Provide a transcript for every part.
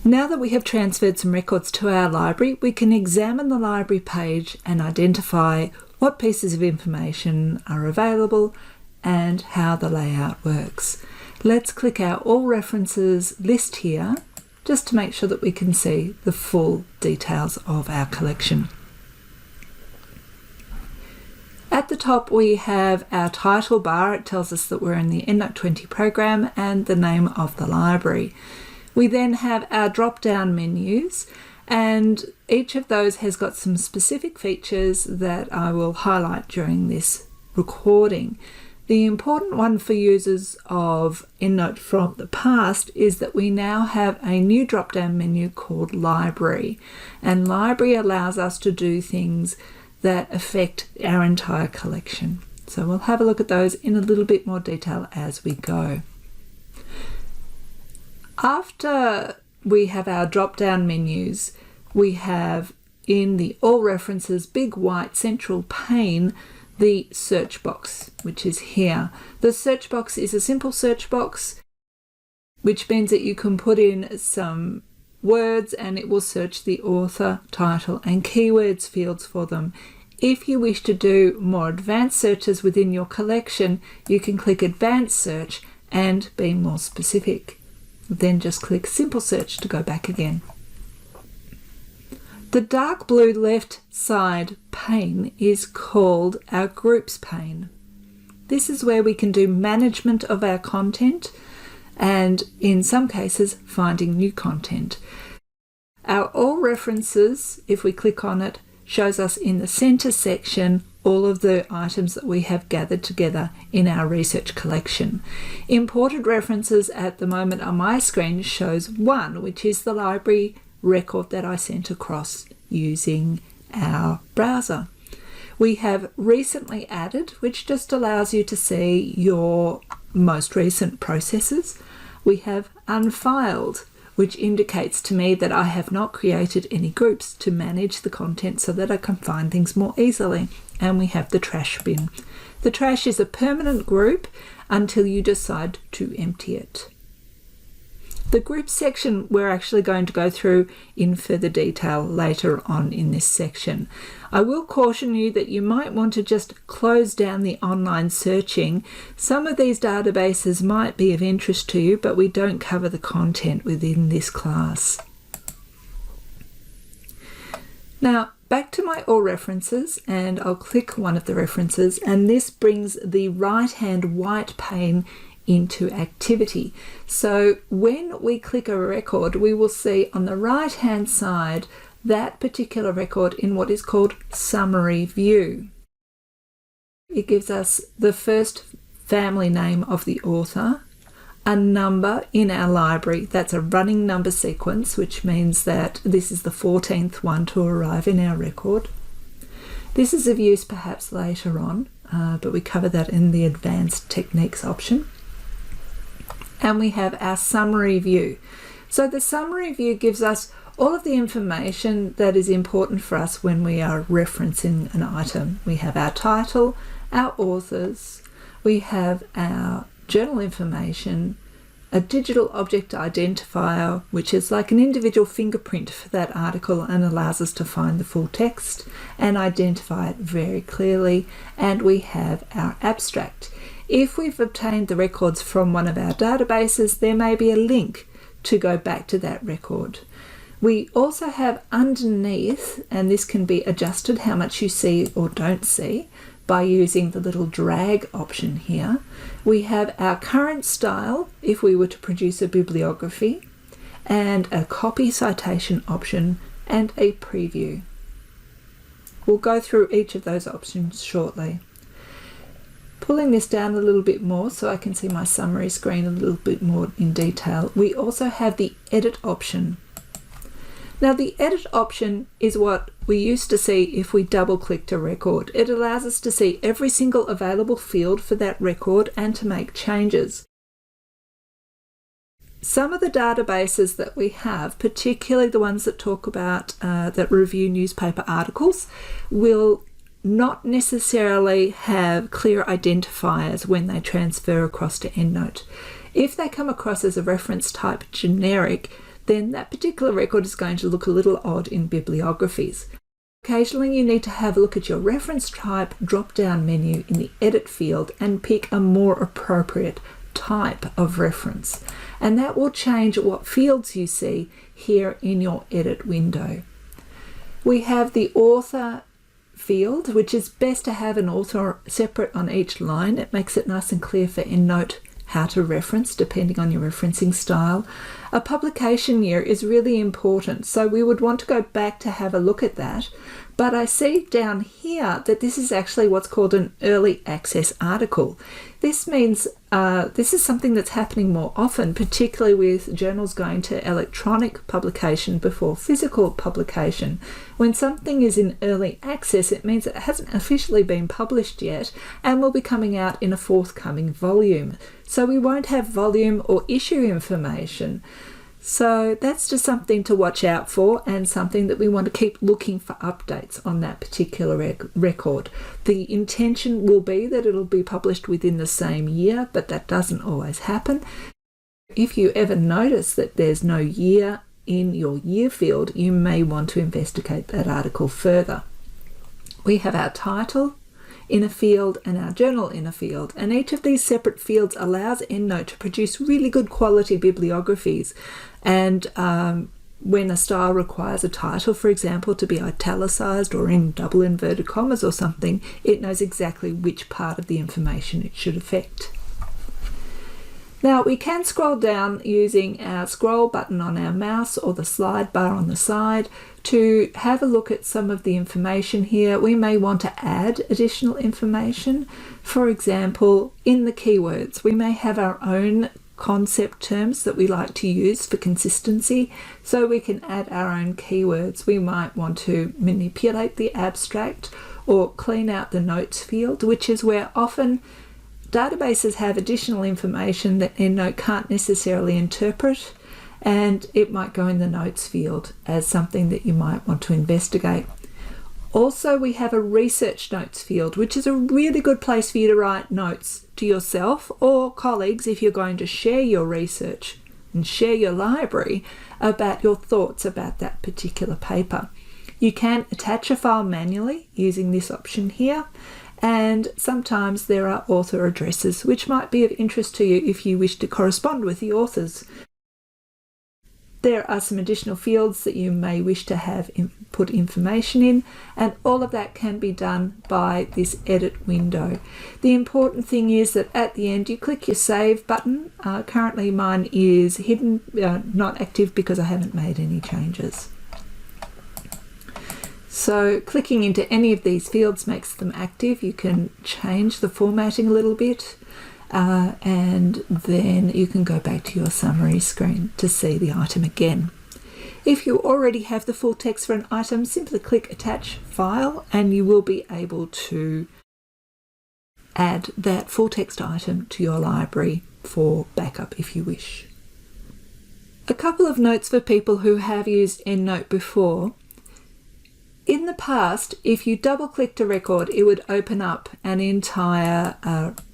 Now that we have transferred some records to our library, we can examine the library page and identify what pieces of information are available and how the layout works. Let's click our All References list here just to make sure that we can see the full details of our collection. At the top we have our title bar. It tells us that we're in the EndNote 20 program and the name of the library. We then have our drop-down menus, and each of those has got some specific features that I will highlight during this recording. The important one for users of EndNote from the past is that we now have a new drop-down menu called Library, and Library allows us to do things that affect our entire collection. So we'll have a look at those in a little bit more detail as we go. After we have our drop-down menus, we have in the All References big white central pane the search box, which is here. The search box is a simple search box, which means that you can put in some words and it will search the author, title and keywords fields for them. If you wish to do more advanced searches within your collection, you can click Advanced Search and be more specific. Then just click Simple Search to go back again. The dark blue left side pane is called our Groups pane. This is where we can do management of our content and, in some cases, finding new content. Our All References, if we click on it, shows us in the center section all of the items that we have gathered together in our research collection. Imported references at the moment on my screen shows one, which is the library record that I sent across using our browser. We have recently added, which just allows you to see your most recent processes. We have unfiled, which indicates to me that I have not created any groups to manage the content so that I can find things more easily. And we have the trash bin. The trash is a permanent group until you decide to empty it. The group section we're actually going to go through in further detail later on in this section. I will caution you that you might want to just close down the online searching. Some of these databases might be of interest to you, but we don't cover the content within this class. Now, back to my All References, and I'll click one of the references, and this brings the right-hand white pane into activity. So when we click a record, we will see on the right-hand side that particular record in what is called Summary View. It gives us the first family name of the author, a number in our library. That's a running number sequence, which means that this is the 14th one to arrive in our record. This is of use perhaps later on, but we cover that in the Advanced Techniques option. And we have our Summary View. So the Summary View gives us all of the information that is important for us when we are referencing an item. We have our title, our authors, we have our journal information, a digital object identifier, which is like an individual fingerprint for that article and allows us to find the full text and identify it very clearly, and we have our abstract. If we've obtained the records from one of our databases, there may be a link to go back to that record. We also have underneath, and this can be adjusted how much you see or don't see by using the little drag option here. We have our current style if we were to produce a bibliography, and a copy citation option and a preview. We'll go through each of those options shortly. Pulling this down a little bit more so I can see my summary screen a little bit more in detail, we also have the edit option. Now the edit option is what we used to see if we double clicked a record. It allows us to see every single available field for that record and to make changes. Some of the databases that we have, particularly the ones that talk about that review newspaper articles, will not necessarily have clear identifiers when they transfer across to EndNote. If they come across as a reference type generic, then that particular record is going to look a little odd in bibliographies. Occasionally you need to have a look at your reference type drop-down menu in the edit field and pick a more appropriate type of reference. And that will change what fields you see here in your edit window. We have the author field, which is best to have an author separate on each line. It makes it nice and clear for EndNote how to reference depending on your referencing style. A publication year is really important, so we would want to go back to have a look at that. But I see down here that this is actually what's called an early access article. This means this is something that's happening more often, particularly with journals going to electronic publication before physical publication. When something is in early access, it means it hasn't officially been published yet and will be coming out in a forthcoming volume. So we won't have volume or issue information. So that's just something to watch out for and something that we want to keep looking for updates on that particular record. The intention will be that it'll be published within the same year, but that doesn't always happen. If you ever notice that there's no year in your year field, you may want to investigate that article further. We have our title in a field and our journal in a field, and each of these separate fields allows EndNote to produce really good quality bibliographies. And when a style requires a title, for example, to be italicized or in double inverted commas or something, it knows exactly which part of the information it should affect. Now we can scroll down using our scroll button on our mouse or the slide bar on the side to have a look at some of the information here. We may want to add additional information. For example, in the keywords, we may have our own concept terms that we like to use for consistency, so we can add our own keywords. We might want to manipulate the abstract or clean out the notes field, which is where often databases have additional information that EndNote can't necessarily interpret, and it might go in the notes field as something that you might want to investigate. Also, we have a research notes field, which is a really good place for you to write notes to yourself or colleagues if you're going to share your research and share your library about your thoughts about that particular paper. You can attach a file manually using this option here, and sometimes there are author addresses which might be of interest to you if you wish to correspond with the authors. There are some additional fields that you may wish to have put information in, and all of that can be done by this edit window. The important thing is that at the end you click your save button. Currently mine is hidden, not active because I haven't made any changes. So clicking into any of these fields makes them active. You can change the formatting a little bit, and then you can go back to your summary screen to see the item again. If you already have the full text for an item, simply click Attach File and you will be able to add that full text item to your library for backup if you wish. A couple of notes for people who have used EndNote before. In the past, if you double-clicked a record, it would open up an entire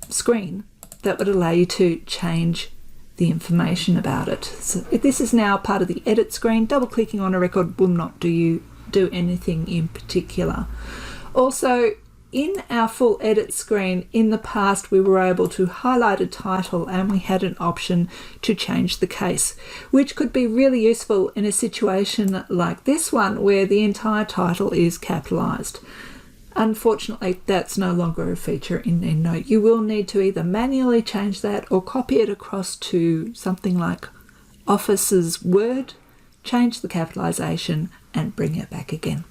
screen that would allow you to change the information about it. So this is now part of the edit screen. Double-clicking on a record will not do anything in particular. Also, in our full edit screen, in the past we were able to highlight a title and we had an option to change the case, which could be really useful in a situation like this one where the entire title is capitalized. Unfortunately, that's no longer a feature in EndNote. You will need to either manually change that or copy it across to something like Office's Word, change the capitalization and bring it back again.